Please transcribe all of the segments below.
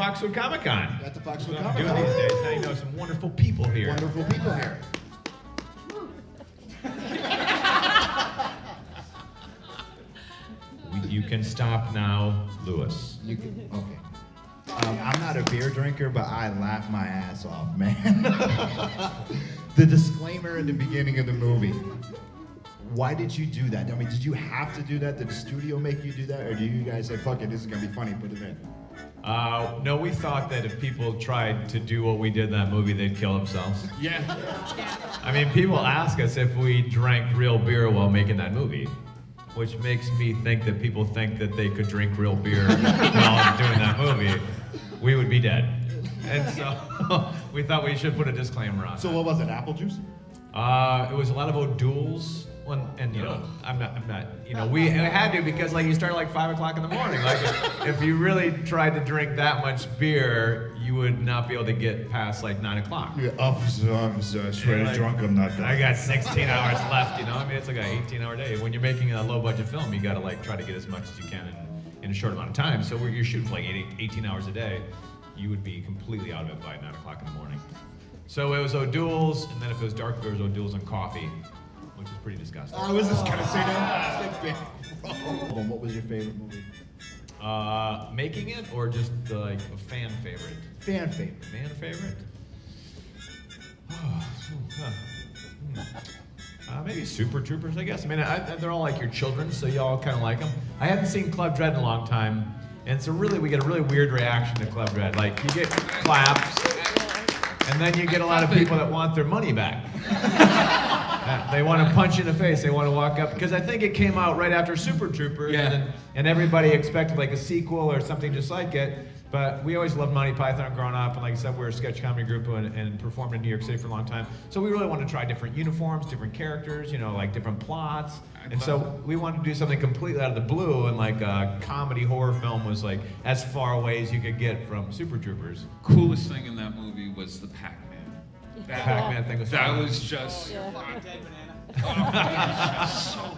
Foxwood ComiConn. At the Foxwoods Doing ComiConn. these days. Now you know some wonderful people here. Wonderful people here. You can stop now, Lewis. You can, okay. I'm not a beer drinker, but I laugh my ass off, man. The disclaimer in the beginning of the movie. Why did you do that? I mean, did you have to do that? Did the studio make you do that? Or do you guys say, fuck it, this is gonna be funny, put it in? No, we thought that if people tried to do what we did in that movie, they'd kill themselves. Yeah. I mean, people ask us if we drank real beer while making that movie, which makes me think that people think that they could drink real beer while doing that movie. We would be dead. And so we thought we should put a disclaimer on. So what was it, apple juice? It was a lot of O'Doul's, and you know, I'm not, you know, we had to because like you start like 5 o'clock in the morning. Like if you really tried to drink that much beer, you would not be able to get past like 9 o'clock. Yeah, officer, I swear to drunk, I'm not that. I got 16 hours left, you know. I mean, it's like an 18-hour day. When you're making a low-budget film, you got to like try to get as much as you can in a short amount of time. So you're shooting for like 18 hours a day. You would be completely out of it by 9 o'clock in the morning. So it was O'Doul's, and then if it was dark, there was O'Doul's and coffee, which is pretty disgusting. I was just gonna say that. What was your favorite movie? Making it, or just like a fan favorite? Fan favorite. Fan favorite? Maybe Super Troopers, I guess. I mean, they're all like your children, so you all kind of like them. I haven't seen Club Dread in a long time, and so really, we get a really weird reaction to Club Dread. Like, you get claps, and then you get a lot of people that want their money back. They want to punch you in the face. They want to walk up, because I think it came out right after Super Troopers, and everybody expected like a sequel or something just like it. But we always loved Monty Python growing up, and like I said, we're a sketch comedy group and performed in New York City for a long time. So we really wanted to try different uniforms, different characters, you know, like different plots. And so we wanted to do something completely out of the blue, and like a comedy horror film was like as far away as you could get from Super Troopers. Coolest thing in that movie was the Pac-Man. The Pac-Man thing was That fun. was just...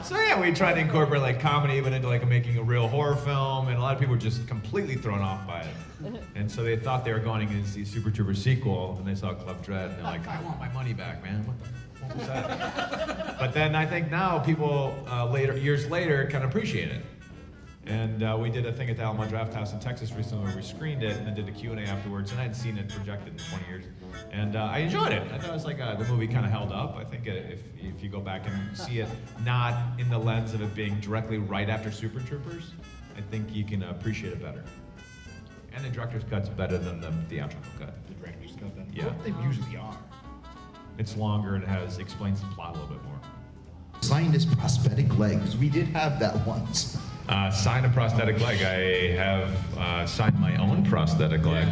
So yeah, we tried to incorporate like comedy even into like making a real horror film, and a lot of people were just completely thrown off by it. And so they thought they were going to see Super Trooper sequel, and they saw Club Dread, and they're like, I want my money back, man. What was that? But then I think now people years later kind of appreciate it. And we did a thing at the Alamo Draft House in Texas recently where we screened it and then did a Q&A afterwards, and I hadn't seen it projected in 20 years. And I enjoyed it. I thought it was like the movie kind of held up. I think if you go back and see it not in the lens of it being directly right after Super Troopers, I think you can appreciate it better. And the director's cut's better than the theatrical cut. The director's cut then? Yeah. What they usually are. It's longer and explains the plot a little bit more. Sign this prosthetic leg, because we did have that once. Sign a prosthetic leg. I have signed my own prosthetic leg.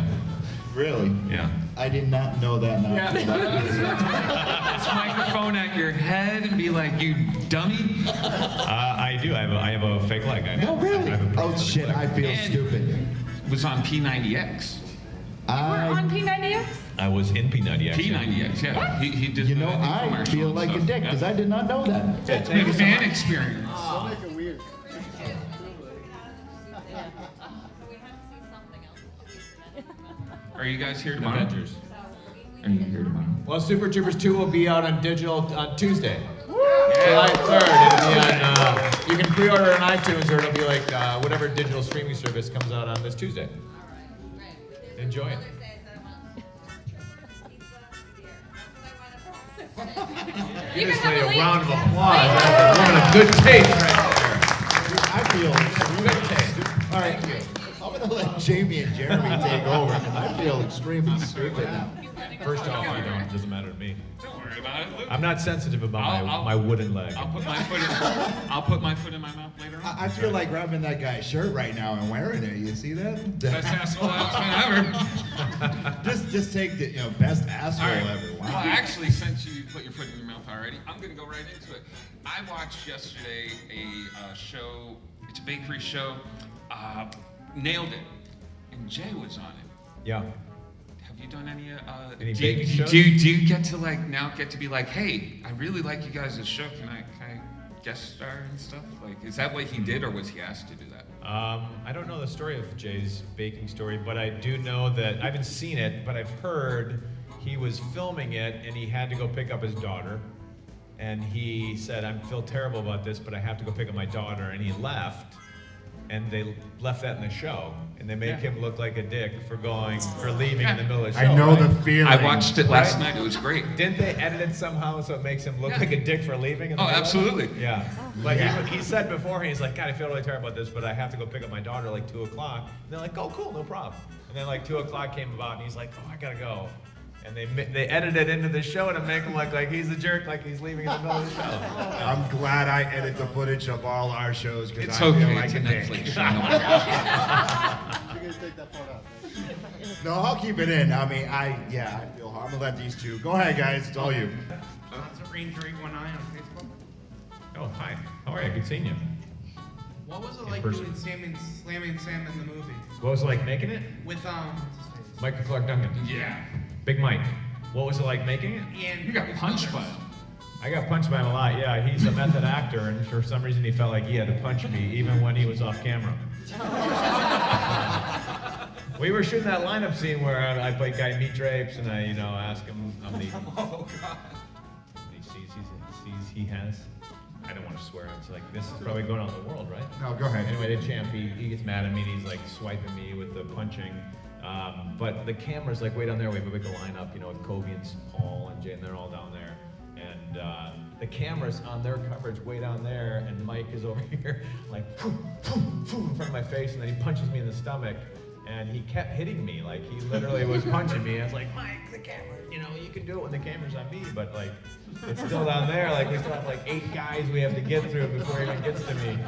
Really? Yeah. I did not know that. This microphone at your head and be like, you dummy. I do. I have a fake leg. No, really? I have a Oh prosthetic shit, leg. I feel And- stupid. Was on P90X. We're on P90X? I was in P90X. P90X, yeah. He did You know, the I commercial feel and like a stuff. dick, because I did not know that. It's a fan experience. Are you guys here tomorrow? Avengers. Are you here tomorrow? Well, Super Troopers 2 will be out on digital on Tuesday. July 3rd. It'll be on, you can pre-order on iTunes, or it'll be like whatever digital streaming service comes out on this Tuesday. Enjoy it. You Give this can lady have a a leak. round of applause. That's a woman of good taste right I feel there. Good taste. All right, I'm gonna let Jamie and Jeremy take over, because I feel extremely stupid now. First off, you don't. It doesn't matter to me. Don't worry about it. Luke. I'm not sensitive about my wooden leg. I'll put my foot in my mouth later on. I feel like grabbing that guy's shirt right now and wearing it. You see that? Best asshole ever. Just take the best asshole All right. ever. Wow. Well, actually, since you put your foot in your mouth already, I'm gonna go right into it. I watched yesterday a show. It's a bakery show. Nailed it, and Jay was on it. Yeah. Have you done any baking shows? Do you get to be like, hey, I really like you guys' show. Can I guest star and stuff? Like, is that what he did, or was he asked to do that? I don't know the story of Jay's baking story, but I do know that I haven't seen it, but I've heard he was filming it and he had to go pick up his daughter. And he said, I feel terrible about this, but I have to go pick up my daughter. And he left, and they left that in the show. And they make him look like a dick for leaving in the middle of the show. I know right? the feeling. I watched it last night. It was great. Didn't they edit it somehow so it makes him look like a dick for leaving? In the Oh, middle? absolutely. Yeah. But he said before, he's like, God, I feel really terrible about this, but I have to go pick up my daughter like 2 o'clock. And they're like, oh, cool, no problem. And then like 2 o'clock came about, and he's like, oh, I gotta go. And they edited it into the show to make him look like he's a jerk, like he's leaving in the middle of the show. I'm glad I edit the footage of all our shows because It's I okay. feel like It's a a dick. Netflix show. No one cares. You're gonna take that part out. No, I'll keep it in. I mean, I feel hard. I'm gonna let these two. Go ahead, guys. It's all you. Sponsor Ranger 819 on Facebook. Oh, hi. How are you? Good seeing you. What was it In like person. doing Slamming Sam in the movie? What was it like making it? With, what's his face? Michael Clark Duncan. Yeah. Big Mike. What was it like making it? And You got punched by him. I got punched by him a lot, yeah. He's a method actor, and for some reason he felt like he had to punch me, even when he was off camera. We were shooting that lineup scene where I play Guy Meat Drapes, and I, ask him how many C's he has. I don't want to swear. It's like, this is probably going on in the world, right? No, go ahead. Anyway, the champ, he gets mad at me, and he's like swiping me with the punching. But the camera's like way down there. We have a big lineup, with Kobe and Paul and Jay, and they're all down there. And the camera's on their coverage way down there, and Mike is over here, like, poof, poof, poof, in front of my face, and then he punches me in the stomach. And he kept hitting me, like he literally was punching me. I was like, Mike, the camera, you can do it when the camera's on me, but like, it's still down there. Like we still have like 8 guys we have to get through before he even gets to me.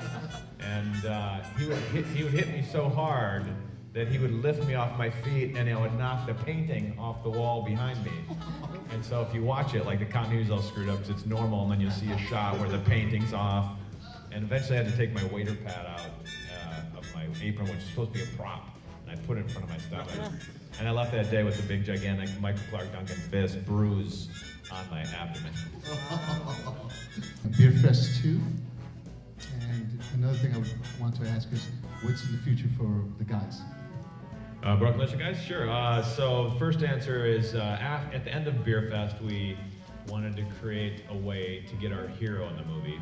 And he would hit me so hard that he would lift me off my feet, and it would knock the painting off the wall behind me. And so if you watch it, like the continuity's all screwed up because it's normal, and then you'll see a shot where the painting's off. And eventually I had to take my waiter pad out of my apron, which is supposed to be a prop. I put it in front of my stomach. And I left that day with a big, gigantic Michael Clark Duncan fist bruise on my abdomen. Beer Fest 2. And another thing I would want to ask is, what's in the future for the guys? Broken Lizard guys? Sure. So the first answer is at the end of Beer Fest, we wanted to create a way to get our hero in the movie.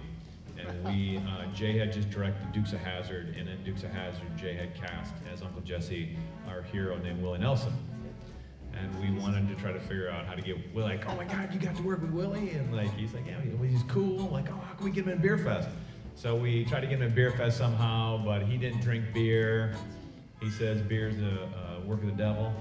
And Jay had just directed Dukes of Hazzard, and in Dukes of Hazzard, Jay had cast as Uncle Jesse our hero named Willie Nelson. And we wanted to try to figure out how to get Willie, like, oh my God, you got to work with Willie? And like, he's like, yeah, he's cool. I'm like, oh, how can we get him in Beer Fest? So we tried to get him in Beer Fest somehow, but he didn't drink beer. He says beer's a work of the devil.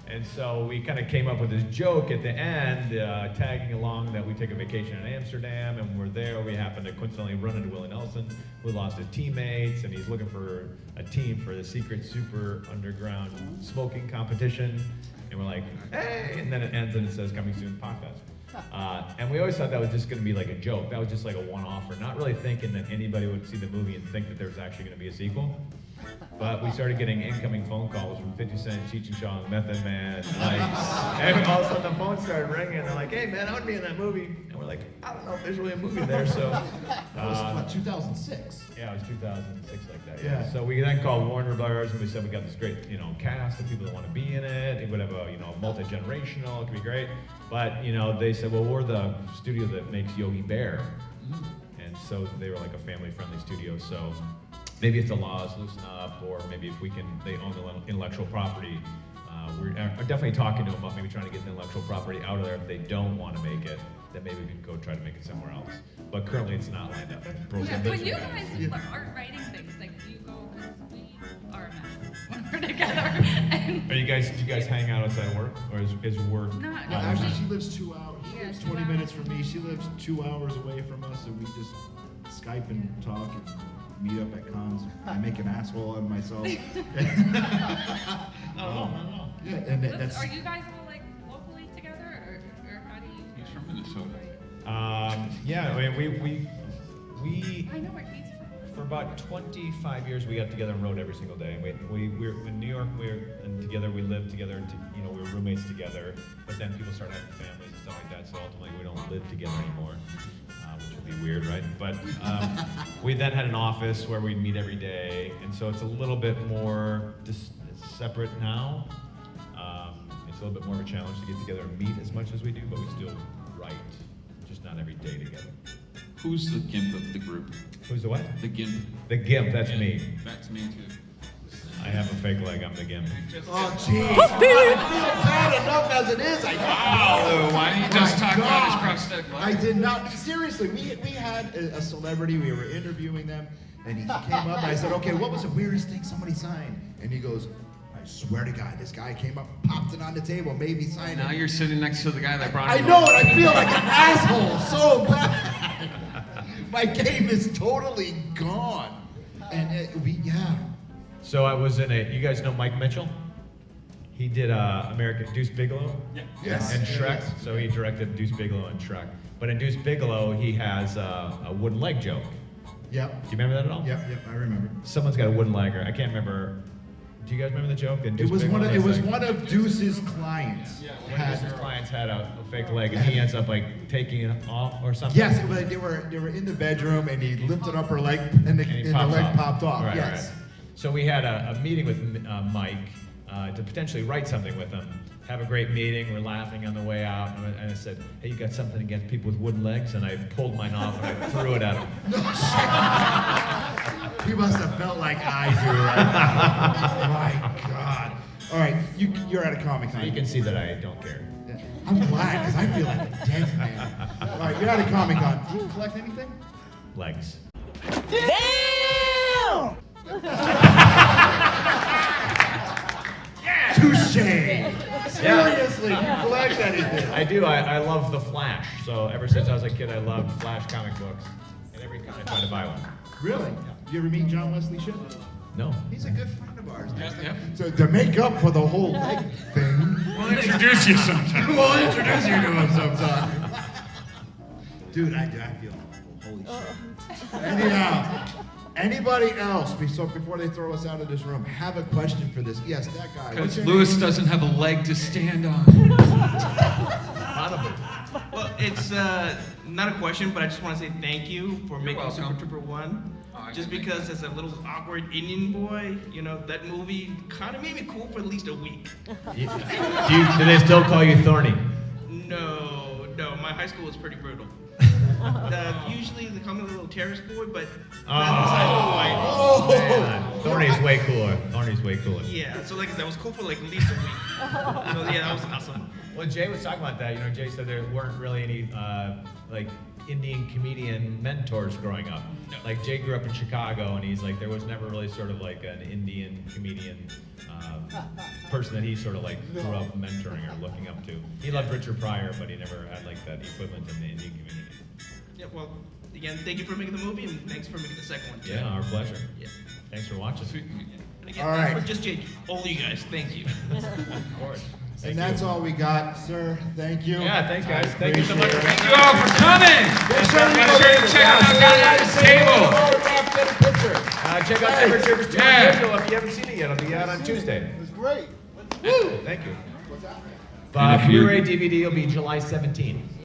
And so we kind of came up with this joke at the end, tagging along that we take a vacation in Amsterdam, and we're there. We happen to coincidentally run into Willie Nelson, who lost his teammates, and he's looking for a team for the secret super underground smoking competition. And we're like, hey! And then it ends and it says, coming soon, Podfest. And we always thought that was just going to be like a joke. That was just like a one-offer, not really thinking that anybody would see the movie and think that there was actually going to be a sequel. But we started getting incoming phone calls from 50 Cent, Cheech and Chong, Method Man, and all of a sudden the phone started ringing, and they're like, hey man, I want to be in that movie. And we're like, I don't know if there's really a movie there, so. That was what, 2006? Yeah, it was 2006 like that, Yeah. So we then called Warner Brothers, and we said we got this great, cast of people that want to be in it. It would have a, multi-generational, it could be great. But, they said, well, we're the studio that makes Yogi Bear. And so they were like a family-friendly studio, so maybe if the laws loosen up, or maybe if they own the intellectual property. We're definitely talking to them about maybe trying to get the intellectual property out of there. If they don't want to make it, then maybe we can go try to make it somewhere else. But currently it's not lined up. When you guys aren't writing things, like you go, because we are a mess when we're together. And Do you guys hang out outside of work, or is work? Not- No, actually, she lives 2 hours. She Yeah, lives 2 20 minutes hours. from me. She lives 2 hours away from us, and we just Skype and talk and meet up at cons. I make an asshole of myself. No. Yeah, and that's. Are you guys all like locally together, or how do you? He's from Minnesota. Yeah, I mean, we I know where he's from. for about 25 years we got together and rode every single day. We're in New York. And together we lived together, and we were roommates together. But then people started having families and stuff like that. So ultimately we don't live together anymore. would be weird, right? But we then had an office where we'd meet every day, and so it's a little bit more separate now. It's a little bit more of a challenge to get together and meet as much as we do, but we still write, just not every day together. Who's the gimp of the group? Who's the what? The gimp. The gimp, that's me. That's me too. I have a fake leg, I'm the gimp. Oh, jeez. I feel bad enough as it is. Oh, why didn't you just talk about his prosthetic leg? I did not. Seriously, we had a celebrity. We were interviewing them, and he came up. And I said, "Okay, what was the weirdest thing somebody signed?" And he goes, "I swear to God, this guy came up, popped it on the table, made me sign Now it." you're sitting next to the guy that brought I him. know, and I feel like an asshole so bad. My game is totally gone. And yeah. So I was in you guys know Mike Mitchell? He did American Deuce Bigelow Yes. and Shrek. Yes. So he directed Deuce Bigelow and Shrek. But in Deuce Bigelow, he has a wooden leg joke. Yep. Do you remember that at all? Yep. I remember. Someone's got a wooden leg, or I can't remember. Do you guys remember the joke? In It Deuce was Bigelow, one there's, one of Deuce's clients. one of his clients had a fake leg, and he ends up like taking it off or something. Yes, but they were in the bedroom, and he lifted up her leg, and the leg popped off. Right, Yes. right. So we had a meeting with Mike to potentially write something with him. Have a great meeting. We're laughing on the way out, and I said, "Hey, you got something against people with wooden legs?" And I pulled mine off and I threw it at him. You must have felt like I do right now. My God. All right, you're at a ComiConn. You can see that I don't care. I'm glad, because I feel like a dead man. All right, you're at a ComiConn. Do you collect anything? Legs. Damn! Touche. Seriously, you collect anything? I do. I love the Flash. So ever since I was a kid, I loved Flash comic books. And every con I tried to buy one. Really? You ever meet John Wesley Shipp? No. He's a good friend of ours. Yep. So to make up for the whole leg thing, We'll introduce you sometime. we'll introduce you to him sometime. Dude, I feel awful. Holy shit. Anyhow, anybody else, before they throw us out of this room, have a question for this? Yes, that guy. What's Because your Lewis name? doesn't have a leg to stand on. Well, it's not a question, but I just want to say thank you for making welcome. Super Trooper 1. Oh, Just thank because as a little awkward Indian boy, you know, that movie kind of made me cool for at least a week. Do they still call you Thorny? No, my high school was pretty brutal. Usually they call me a little terrorist boy, but Oh, man. Thorny's way cooler. Thorny's way cooler. yeah, so like that was cool for like at least a week. So yeah, that was awesome. Well, Jay was talking about that. You know, Jay said there weren't really any like Indian comedian mentors growing up. No. Like Jay grew up in Chicago, and he's like there was never really sort of like an Indian comedian person that he sort of like grew up mentoring or looking up to. He loved Richard Pryor, but he never had like that equivalent in the Indian community. Yeah, well, again, thank you for making the movie, and thanks for making the second one too. Yeah, our pleasure. Yeah. Thanks for watching. And again, All right. for just Jay, all you guys, thank you. Of course. And that's all we got, sir. Thank you. Yeah, thanks guys. Thank you so much. Appreciate it. Thank you all for coming. Make sure you Make go sure to to check out down at the table. Get a picture. Check out Super Troopers 2 Yeah. on video if you haven't seen it yet. It'll be out on Tuesday. It was great. Thank you. What's that? Blu-ray DVD will be July 17th.